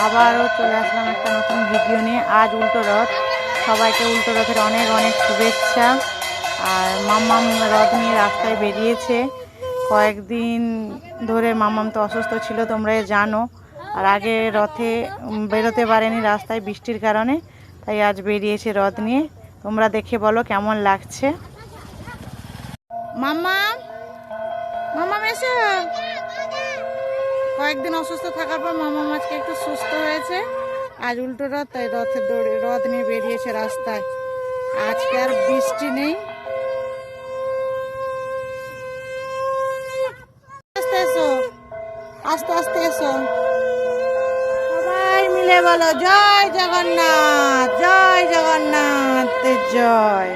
আবারও চলে আসলাম একটা নতুন ভিডিও নিয়ে। আজ উল্টো রথ, সবাইকে উল্টো রথের অনেক অনেক শুভেচ্ছা। আর মাম্মাম রথ নিয়ে রাস্তায় বেরিয়েছে। কয়েকদিন ধরে মাম্মাম তো অসুস্থ ছিল, তোমরা জানো। আর আগে রথে বেরোতে পারেনি রাস্তায় বৃষ্টির কারণে, তাই আজ বেরিয়েছে রথ নিয়ে। তোমরা দেখে বলো কেমন লাগছে। মাম্মাম, মাম্মাম এসো। কয়েকদিন অসুস্থ থাকার পর মামা আজকে একটু সুস্থ হয়েছে। আজ উল্টো রথ, তাই রথের দৌড়ে রথ নিয়ে বেরিয়েছে রাস্তায়। আজকে আর বৃষ্টি নেই। আস্তে এসো, আস্তে আস্তে এসো। সবাই মিলে বলো জয় জগন্নাথ, জয় জগন্নাথ, জয়।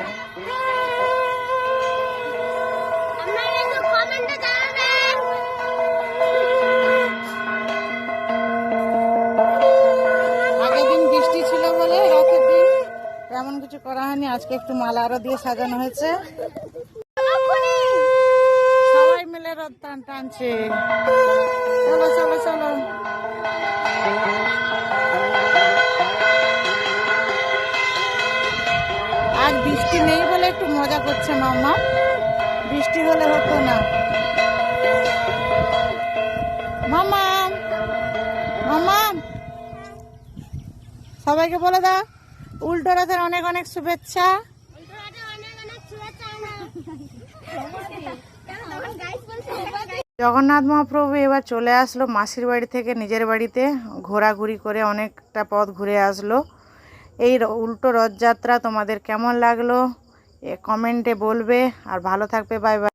তেমন কিছু করা হয়নি, আজকে একটু মালা আরো দিয়ে সাজানো হয়েছে। সবাই মিলে রথ টানছে। চলো চলো চলো। আজ বৃষ্টি নেই বলে একটু মজা করছে মামা, বৃষ্টি হলে হতো না। মামা, মামা সবাইকে বলে দাও উল্টো রথের অনেক অনেক শুভেচ্ছা। জগন্নাথ মহাপ্রভু এবার চলে আসলো মাসির বাড়ি থেকে নিজের বাড়িতে, ঘোরাঘুরি করে অনেকটা পথ ঘুরে আসলো। এই উল্টো রথযাত্রা তোমাদের কেমন লাগলো কমেন্টে বলবে। আর ভালো থাকবে, বাই বাই।